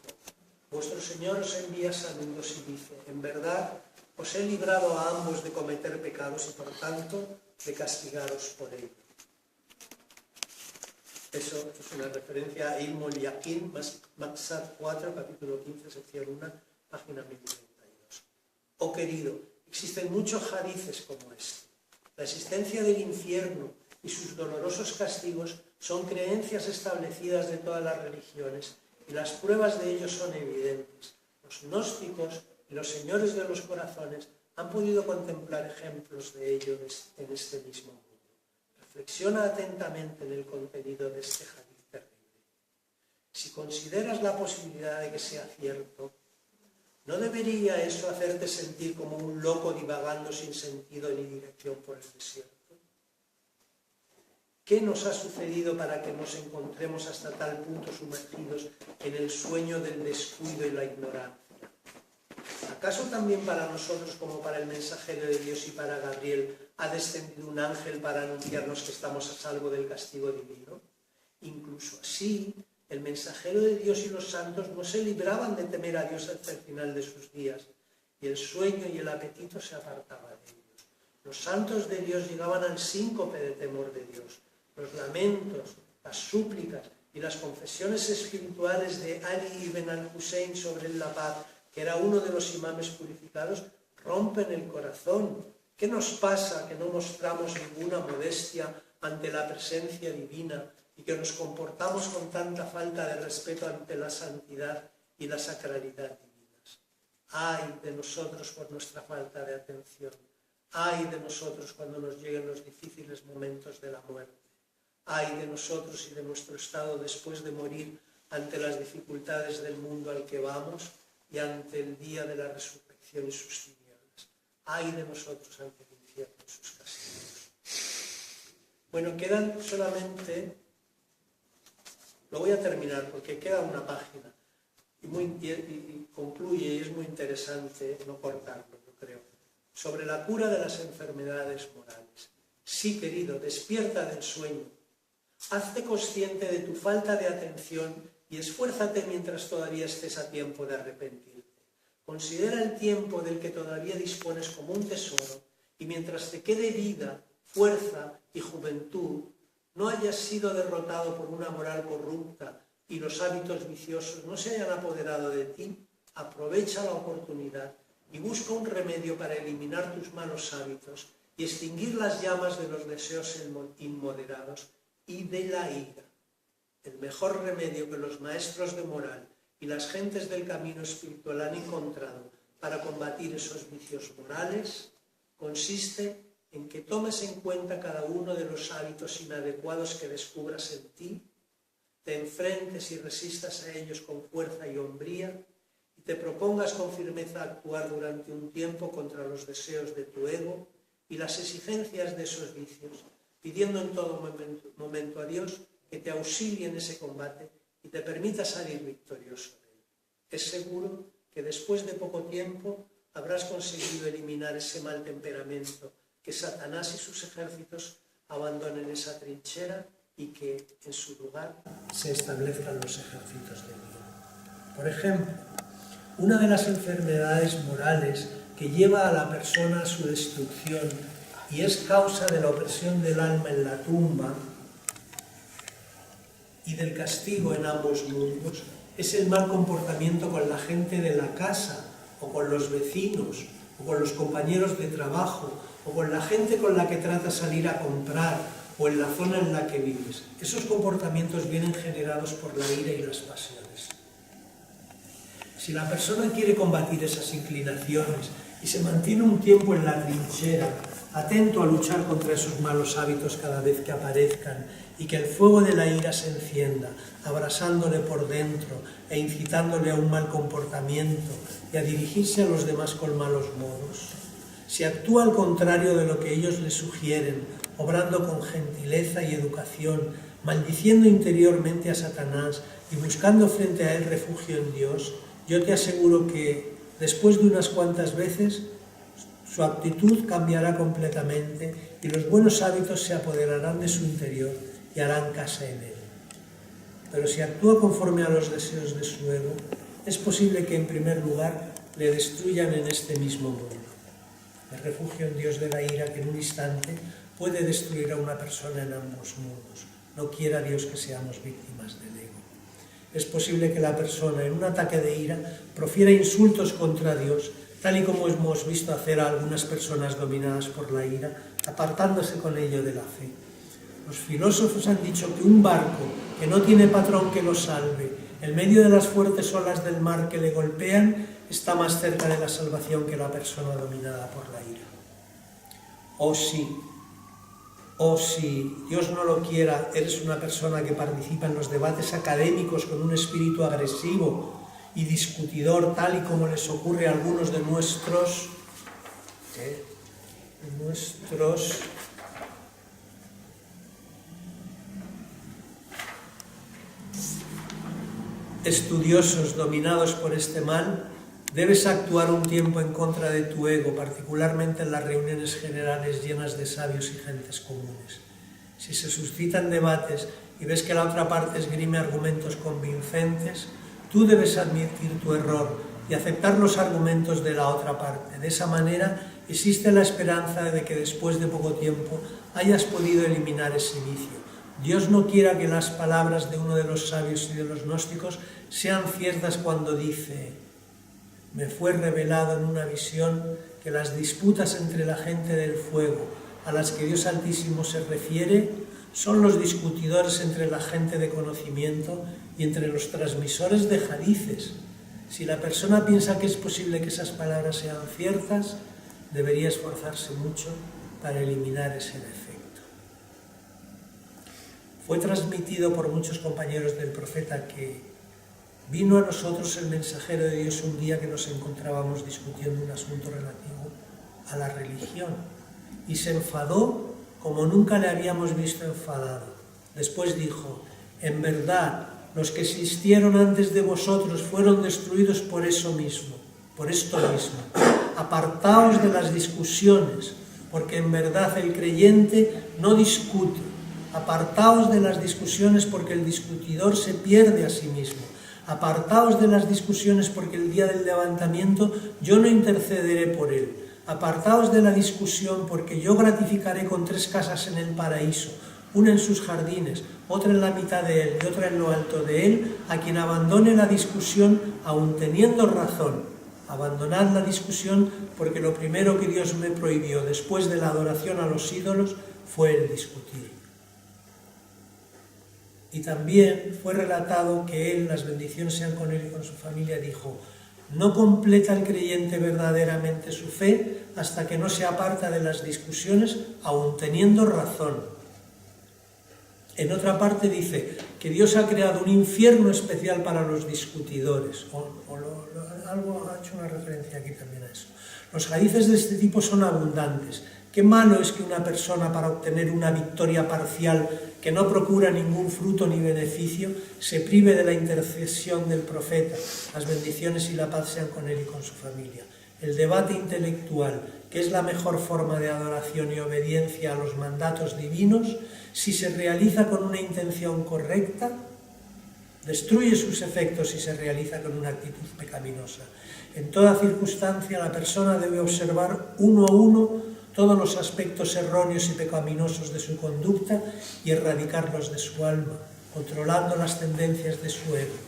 vuestro Señor os envía saludos y dice: en verdad os he librado a ambos de cometer pecados y por tanto de castigaros por ello. Eso es una referencia a Ilmul Yakin, Maksat 4, capítulo 15, sección 1, página 1032. Oh querido, existen muchos hadices como este. La existencia del infierno y sus dolorosos castigos son creencias establecidas de todas las religiones y las pruebas de ello son evidentes. Los gnósticos y los señores de los corazones han podido contemplar ejemplos de ello en este mismo mundo. Reflexiona atentamente en el contenido de este hadiz terrible. Si consideras la posibilidad de que sea cierto, ¿no debería eso hacerte sentir como un loco divagando sin sentido ni dirección por el desierto? ¿Qué nos ha sucedido para que nos encontremos hasta tal punto sumergidos en el sueño del descuido y la ignorancia? ¿Acaso también para nosotros, como para el mensajero de Dios y para Gabriel, ha descendido un ángel para anunciarnos que estamos a salvo del castigo divino? Incluso así, el mensajero de Dios y los santos no se libraban de temer a Dios hasta el final de sus días, y el sueño y el apetito se apartaban de ellos. Los santos de Dios llegaban al síncope de temor de Dios. Los lamentos, las súplicas y las confesiones espirituales de Ali ibn al-Hussein sobre la paz, que era uno de los imames purificados, rompen el corazón. ¿Qué nos pasa que no mostramos ninguna modestia ante la presencia divina y que nos comportamos con tanta falta de respeto ante la santidad y la sacralidad divinas? ¡Ay de nosotros por nuestra falta de atención! ¡Ay de nosotros cuando nos lleguen los difíciles momentos de la muerte! Ay de nosotros y de nuestro estado después de morir ante las dificultades del mundo al que vamos y ante el día de la resurrección y sus tinieblas. Ay de nosotros ante el infierno y sus castigos. Bueno, quedan solamente, lo voy a terminar porque queda una página y concluye, y es muy interesante no cortarlo, yo creo, sobre la cura de las enfermedades morales. Sí, querido, despierta del sueño. Hazte consciente de tu falta de atención y esfuérzate mientras todavía estés a tiempo de arrepentirte. Considera el tiempo del que todavía dispones como un tesoro y mientras te quede vida, fuerza y juventud, no hayas sido derrotado por una moral corrupta y los hábitos viciosos no se hayan apoderado de ti, aprovecha la oportunidad y busca un remedio para eliminar tus malos hábitos y extinguir las llamas de los deseos inmoderados y de la ira. El mejor remedio que los maestros de moral y las gentes del camino espiritual han encontrado para combatir esos vicios morales consiste en que tomes en cuenta cada uno de los hábitos inadecuados que descubras en ti, te enfrentes y resistas a ellos con fuerza y hombría y te propongas con firmeza actuar durante un tiempo contra los deseos de tu ego y las exigencias de esos vicios, pidiendo en todo momento a Dios que te auxilie en ese combate y te permita salir victorioso de él. Es seguro que después de poco tiempo habrás conseguido eliminar ese mal temperamento, que Satanás y sus ejércitos abandonen esa trinchera y que en su lugar se establezcan los ejércitos de Dios. Por ejemplo, una de las enfermedades morales que lleva a la persona a su destrucción y es causa de la opresión del alma en la tumba y del castigo en ambos mundos, es el mal comportamiento con la gente de la casa, o con los vecinos, o con los compañeros de trabajo, o con la gente con la que tratas salir a comprar, o en la zona en la que vives. Esos comportamientos vienen generados por la ira y las pasiones. Si la persona quiere combatir esas inclinaciones y se mantiene un tiempo en la trinchera, atento a luchar contra esos malos hábitos cada vez que aparezcan y que el fuego de la ira se encienda, abrasándole por dentro e incitándole a un mal comportamiento y a dirigirse a los demás con malos modos. Si actúa al contrario de lo que ellos le sugieren, obrando con gentileza y educación, maldiciendo interiormente a Satanás y buscando frente a él refugio en Dios, yo te aseguro que después de unas cuantas veces su actitud cambiará completamente y los buenos hábitos se apoderarán de su interior y harán casa en él. Pero si actúa conforme a los deseos de su ego, es posible que en primer lugar le destruyan en este mismo mundo. Me refugio en Dios de la ira que en un instante puede destruir a una persona en ambos mundos. No quiera Dios que seamos víctimas del ego. Es posible que la persona en un ataque de ira profiera insultos contra Dios, tal y como hemos visto hacer a algunas personas dominadas por la ira, apartándose con ello de la fe. Los filósofos han dicho que un barco que no tiene patrón que lo salve, en medio de las fuertes olas del mar que le golpean, está más cerca de la salvación que la persona dominada por la ira. O si Dios no lo quiera, eres una persona que participa en los debates académicos con un espíritu agresivo y discutidor, tal y como les ocurre a algunos de nuestros estudiosos dominados por este mal, debes actuar un tiempo en contra de tu ego, particularmente en las reuniones generales llenas de sabios y gentes comunes. Si se suscitan debates y ves que la otra parte esgrime argumentos convincentes, tú debes admitir tu error y aceptar los argumentos de la otra parte. De esa manera existe la esperanza de que después de poco tiempo hayas podido eliminar ese vicio. Dios no quiera que las palabras de uno de los sabios y de los gnósticos sean ciertas cuando dice: me fue revelado en una visión que las disputas entre la gente del fuego, a las que Dios Altísimo se refiere, son los discutidores entre la gente de conocimiento y entre los transmisores de hadices. Si la persona piensa que es posible que esas palabras sean ciertas, debería esforzarse mucho para eliminar ese defecto. fue transmitido por muchos compañeros del profeta que vino a nosotros el mensajero de Dios un día que nos encontrábamos discutiendo un asunto relativo a la religión y se enfadó como nunca le habíamos visto enfadado. Después dijo: en verdad, los que existieron antes de vosotros fueron destruidos por eso mismo, por esto mismo. Apartaos de las discusiones, porque en verdad el creyente no discute. Apartaos de las discusiones porque el discutidor se pierde a sí mismo. Apartaos de las discusiones porque el día del levantamiento yo no intercederé por él. Apartaos de la discusión porque yo gratificaré con 3 casas en el paraíso, una en sus jardines, otra en la mitad de él y otra en lo alto de él, a quien abandone la discusión aun teniendo razón. Abandonad la discusión porque lo primero que Dios me prohibió después de la adoración a los ídolos fue el discutir. Y también fue relatado que él, las bendiciones sean con él y con su familia, dijo: no completa el creyente verdaderamente su fe hasta que no se aparta de las discusiones, aun teniendo razón. En otra parte dice que Dios ha creado un infierno especial para los discutidores. Algo ha hecho una referencia aquí también a eso. Los hadices de este tipo son abundantes. Qué malo es que una persona, para obtener una victoria parcial que no procura ningún fruto ni beneficio, se prive de la intercesión del profeta. Las bendiciones y la paz sean con él y con su familia. El debate intelectual, que es la mejor forma de adoración y obediencia a los mandatos divinos, si se realiza con una intención correcta, destruye sus efectos si se realiza con una actitud pecaminosa. En toda circunstancia, la persona debe observar uno a uno todos los aspectos erróneos y pecaminosos de su conducta y erradicarlos de su alma, controlando las tendencias de su ego.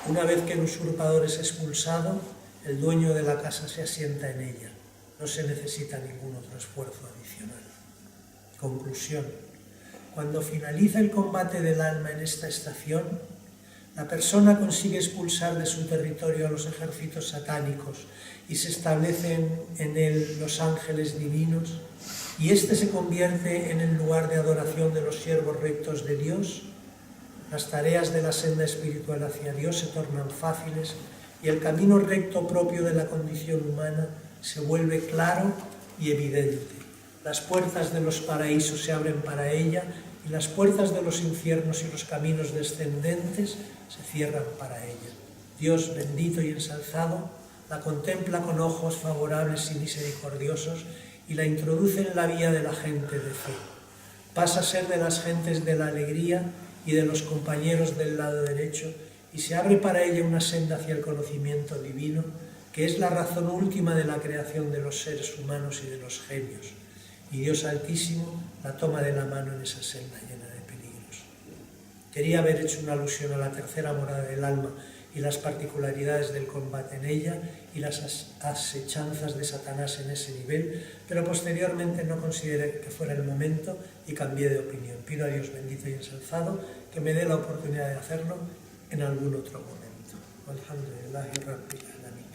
Una vez que el usurpador es expulsado, el dueño de la casa se asienta en ella. No se necesita ningún otro esfuerzo adicional. Conclusión. Cuando finaliza el combate del alma en esta estación, la persona consigue expulsar de su territorio a los ejércitos satánicos y se establecen en él los ángeles divinos, y éste se convierte en el lugar de adoración de los siervos rectos de Dios. Las tareas de la senda espiritual hacia Dios se tornan fáciles y el camino recto propio de la condición humana se vuelve claro y evidente. Las puertas de los paraísos se abren para ella y las puertas de los infiernos y los caminos descendentes se cierran para ella. Dios, bendito y ensalzado, la contempla con ojos favorables y misericordiosos y la introduce en la vía de la gente de fe. Pasa a ser de las gentes de la alegría y de los compañeros del lado derecho y se abre para ella una senda hacia el conocimiento divino, que es la razón última de la creación de los seres humanos y de los genios. Y Dios Altísimo la toma de la mano en esa senda llena de peligros. Quería haber hecho una alusión a la tercera morada del alma y las particularidades del combate en ella y las asechanzas de Satanás en ese nivel, pero posteriormente no consideré que fuera el momento y cambié de opinión. Pido a Dios bendito y ensalzado que me dé la oportunidad de hacerlo en algún otro momento. Alhamdulillahi Rabbil Alamin.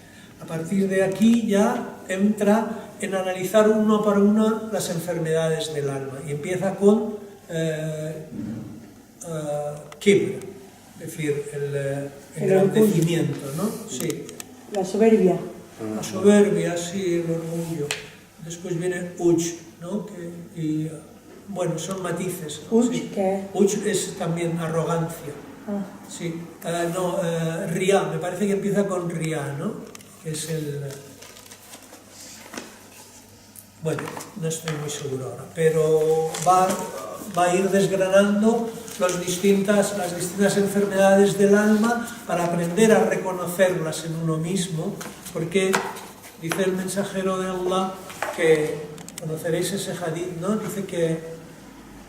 A partir de aquí ya entra en analizar uno por uno las enfermedades del alma y empieza con kibr, es decir, el engrandecimiento, ¿no? Sí. La soberbia. La soberbia, sí, el orgullo. Después viene uch, ¿no? Bueno, son matices. Uch, sí. ¿qué? Uch es también arrogancia. Ah. Sí. Riá, me parece que empieza con riá, ¿no? Que es el... Bueno, no estoy muy seguro ahora, pero va a ir desgranando las distintas enfermedades del alma para aprender a reconocerlas en uno mismo, porque dice el mensajero de Allah que, conoceréis ese hadith, ¿no? Dice que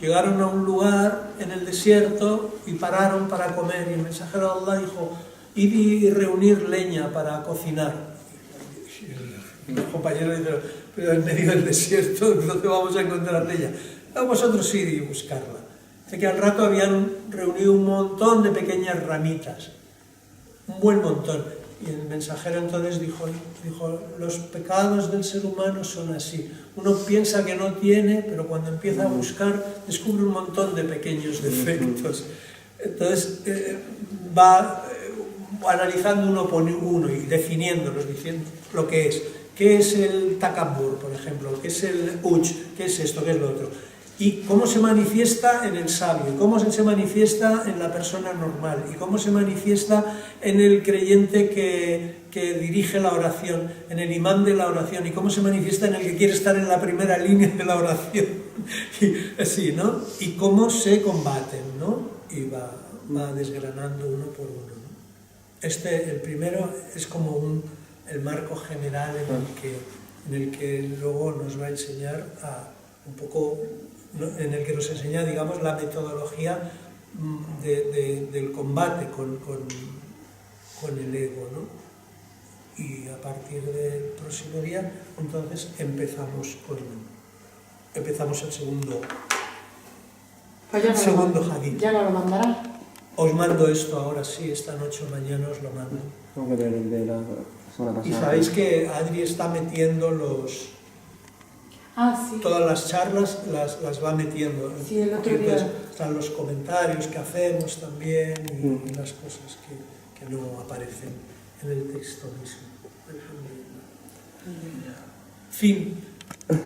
llegaron a un lugar en el desierto y pararon para comer, y el mensajero de Allah dijo: id y reunir leña para cocinar. Y los compañeros dijeron: pero en medio del desierto, ¿dónde vamos a encontrar leña? Vosotros id y buscarla. Dice que al rato habían reunido un montón de pequeñas ramitas, un buen montón, Y el mensajero entonces dijo, los pecados del ser humano son así. Uno piensa que no tiene, pero cuando empieza a buscar descubre un montón de pequeños defectos. Entonces va analizando uno por uno y definiéndolos, diciendo lo que es. ¿Qué es el takabbur, por ejemplo? ¿Qué es el uch? ¿Qué es esto? ¿Qué es lo otro? Y cómo se manifiesta en el sabio, y cómo se manifiesta en la persona normal, y cómo se manifiesta en el creyente que dirige la oración, en el imán de la oración, y cómo se manifiesta en el que quiere estar en la primera línea de la oración, y así, ¿no? Y cómo se combaten, ¿no? Y va desgranando uno por uno, ¿no? El primero es como el marco general en el que luego nos va a enseñar un poco, en el que nos enseña, digamos, la metodología del combate con el ego, ¿no? Y a partir del próximo día, entonces, empezamos el segundo hadith. Ya no lo mandará. Os mando esto ahora, sí, esta noche o mañana os lo mando. Tengo que ver el de la semana pasada. Y sabéis que Adri está metiendo Sí. todas las charlas, las va metiendo. Sí, el otro Y entonces día. están los comentarios que hacemos también y las cosas que no aparecen en el texto mismo. Fin.